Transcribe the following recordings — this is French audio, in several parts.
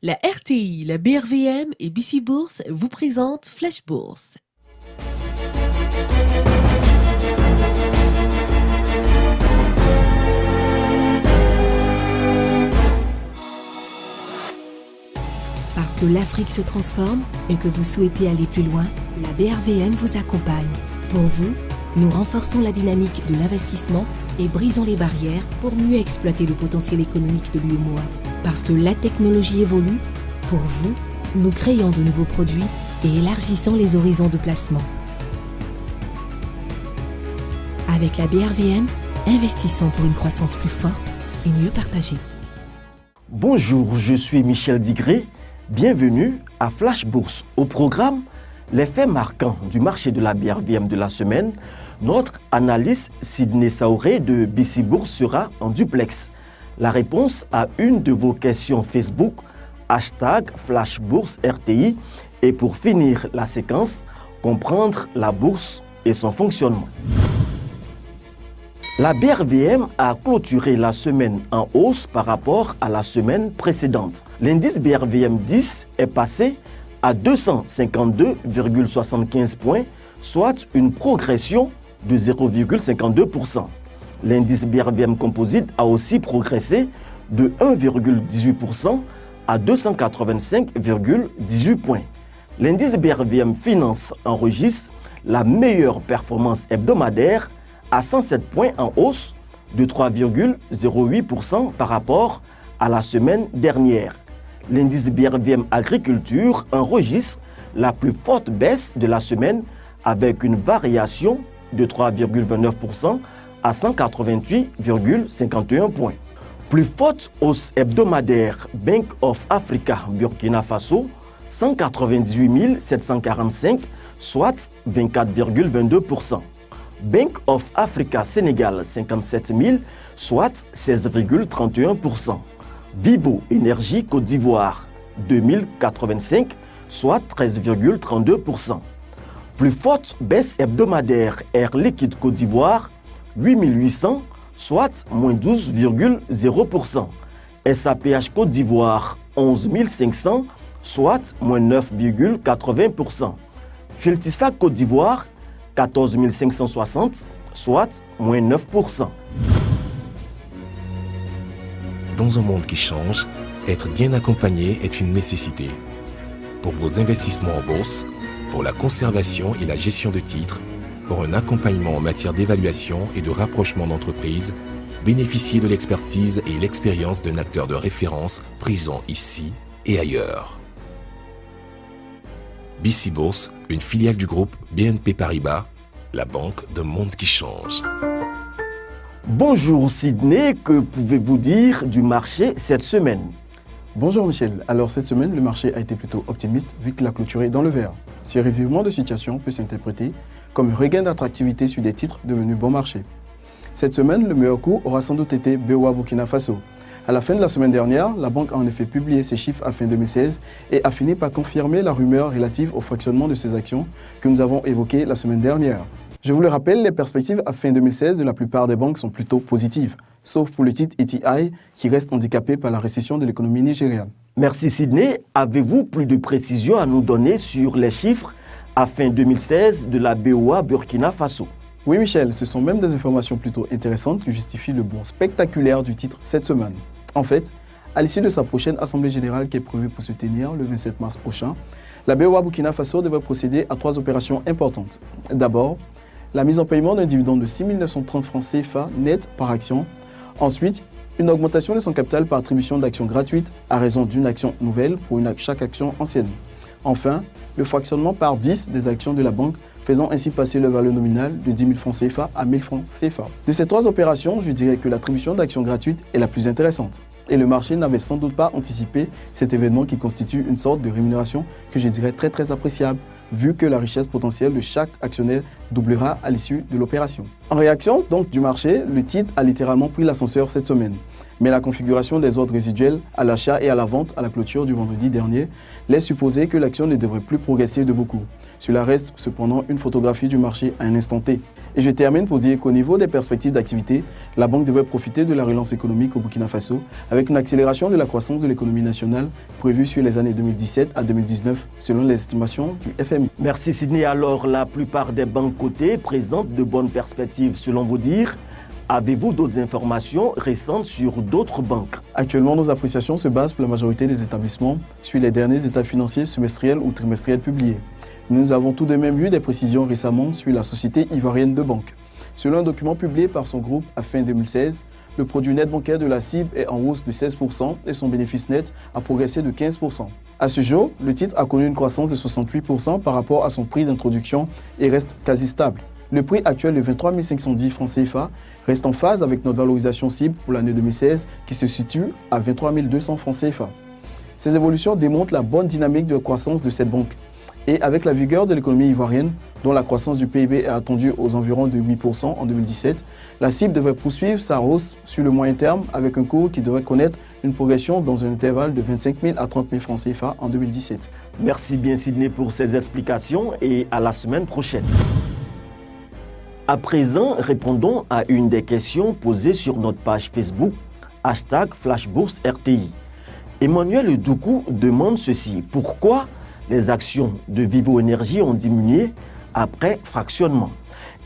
La RTI, la BRVM et BC Bourse vous présentent Flash Bourse. Parce que l'Afrique se transforme et que vous souhaitez aller plus loin, la BRVM vous accompagne. Pour vous, nous renforçons la dynamique de l'investissement et brisons les barrières pour mieux exploiter le potentiel économique de l'UEMOA. Parce que la technologie évolue, pour vous, nous créons de nouveaux produits et élargissons les horizons de placement. Avec la BRVM, investissons pour une croissance plus forte et mieux partagée. Bonjour, je suis Michel Digré. Bienvenue à Flash Bourse. Au programme, les faits marquants du marché de la BRVM de la semaine. Notre analyste Sidney Saoré de BC Bourse sera en duplex. La réponse à une de vos questions Facebook, #FlashBourseRTI. Et pour finir la séquence, comprendre la bourse et son fonctionnement. La BRVM a clôturé la semaine en hausse par rapport à la semaine précédente. L'indice BRVM 10 est passé à 252,75 points, soit une progression de 0,52%. L'indice BRVM Composite a aussi progressé de 1,18% à 285,18 points. L'indice BRVM Finance enregistre la meilleure performance hebdomadaire à 107 points en hausse de 3,08% par rapport à la semaine dernière. L'indice BRVM Agriculture enregistre la plus forte baisse de la semaine avec une variation de 3,29% à 188,51 points. Plus forte hausse hebdomadaire, Bank of Africa Burkina Faso, 198 745, soit 24,22%. Bank of Africa Sénégal, 57 000, soit 16,31%. Vivo Énergie Côte d'Ivoire, 2085, soit 13,32%. Plus forte baisse hebdomadaire, Air Liquide Côte d'Ivoire, 8800, soit moins 12,0%. SAPH Côte d'Ivoire, 11 500, soit moins 9,80%. Filtissa Côte d'Ivoire, 14 560, soit moins 9%. Dans un monde qui change, être bien accompagné est une nécessité. Pour vos investissements en bourse, pour la conservation et la gestion de titres, pour un accompagnement en matière d'évaluation et de rapprochement d'entreprises, bénéficiez de l'expertise et l'expérience d'un acteur de référence présent ici et ailleurs. BC Bourse, une filiale du groupe BNP Paribas, la banque d'un monde qui change. Bonjour Sidney, que pouvez-vous dire du marché cette semaine? Bonjour Michel, alors cette semaine le marché a été plutôt optimiste vu qu'il a clôturé dans le vert. Ce revirement de situation peut s'interpréter comme un regain d'attractivité sur des titres devenus bon marché. Cette semaine, le meilleur coup aura sans doute été BOA Burkina Faso. À la fin de la semaine dernière, la banque a en effet publié ses chiffres à fin 2016 et a fini par confirmer la rumeur relative au fractionnement de ses actions que nous avons évoquées la semaine dernière. Je vous le rappelle, les perspectives à fin 2016 de la plupart des banques sont plutôt positives, sauf pour le titre ETI qui reste handicapé par la récession de l'économie nigériane. Merci Sidney. Avez-vous plus de précisions à nous donner sur les chiffres à fin 2016 de la BOA Burkina Faso? Oui Michel, ce sont même des informations plutôt intéressantes qui justifient le bond spectaculaire du titre cette semaine. En fait, à l'issue de sa prochaine Assemblée générale qui est prévue pour se tenir le 27 mars prochain, la BOA Burkina Faso devrait procéder à 3 opérations importantes. D'abord, la mise en paiement d'un dividende de 6 930 francs CFA net par action. Ensuite, une augmentation de son capital par attribution d'actions gratuites à raison d'une action nouvelle pour chaque action ancienne. Enfin, le fractionnement par 10 des actions de la banque, faisant ainsi passer le valeur nominale de 10 000 francs CFA à 1 000 francs CFA. De ces 3 opérations, je dirais que l'attribution d'actions gratuites est la plus intéressante. Et le marché n'avait sans doute pas anticipé cet événement qui constitue une sorte de rémunération que je dirais très appréciable, vu que la richesse potentielle de chaque actionnaire doublera à l'issue de l'opération. En réaction donc du marché, le titre a littéralement pris l'ascenseur cette semaine. Mais la configuration des ordres résiduels à l'achat et à la vente à la clôture du vendredi dernier laisse supposer que l'action ne devrait plus progresser de beaucoup. Cela reste cependant une photographie du marché à un instant T. Et je termine pour dire qu'au niveau des perspectives d'activité, la banque devrait profiter de la relance économique au Burkina Faso avec une accélération de la croissance de l'économie nationale prévue sur les années 2017 à 2019 selon les estimations du FMI. Merci Sidney. Alors, la plupart des banques cotées présentent de bonnes perspectives selon vos dires. Avez-vous d'autres informations récentes sur d'autres banques? Actuellement, nos appréciations se basent pour la majorité des établissements sur les derniers états financiers semestriels ou trimestriels publiés. Nous avons tout de même eu des précisions récemment sur la Société ivoirienne de banque. Selon un document publié par son groupe à fin 2016, le produit net bancaire de la cible est en hausse de 16% et son bénéfice net a progressé de 15%. À ce jour, le titre a connu une croissance de 68% par rapport à son prix d'introduction et reste quasi stable. Le prix actuel de 23 510 francs CFA reste en phase avec notre valorisation cible pour l'année 2016 qui se situe à 23 200 francs CFA. Ces évolutions démontrent la bonne dynamique de croissance de cette banque. Et avec la vigueur de l'économie ivoirienne, dont la croissance du PIB est attendue aux environs de 8% en 2017, la cible devrait poursuivre sa hausse sur le moyen terme avec un cours qui devrait connaître une progression dans un intervalle de 25 000 à 30 000 francs CFA en 2017. Merci bien Sidney pour ces explications et à la semaine prochaine. À présent, répondons à une des questions posées sur notre page Facebook, #FlashBourseRTI. Emmanuel Doukou demande ceci: pourquoi les actions de Vivo Énergie ont diminué après fractionnement?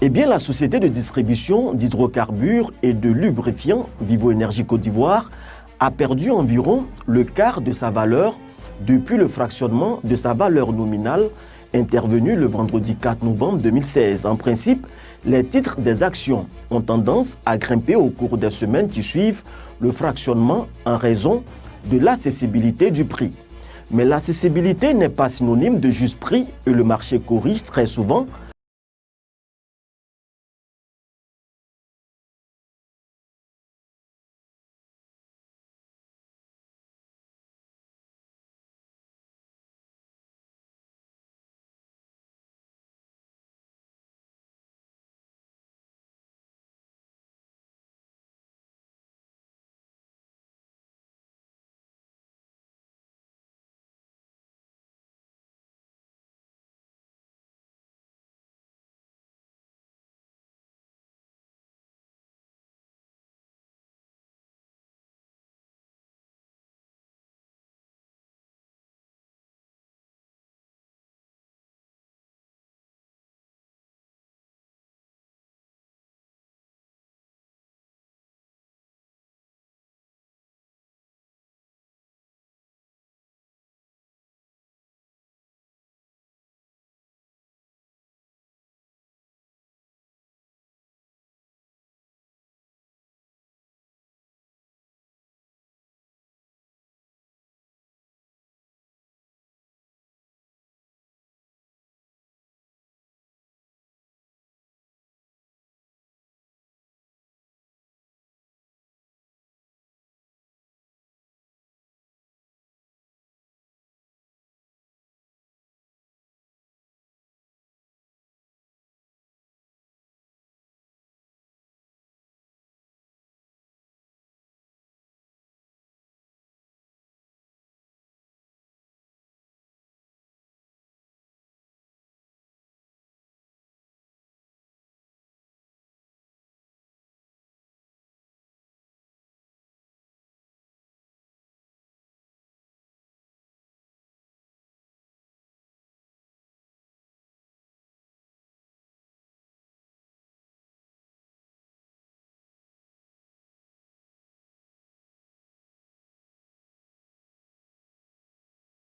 Eh bien, la société de distribution d'hydrocarbures et de lubrifiants Vivo Énergie Côte d'Ivoire a perdu environ le quart de sa valeur depuis le fractionnement de sa valeur nominale intervenu le vendredi 4 novembre 2016. En principe, les titres des actions ont tendance à grimper au cours des semaines qui suivent le fractionnement en raison de l'accessibilité du prix. Mais l'accessibilité n'est pas synonyme de juste prix et le marché corrige très souvent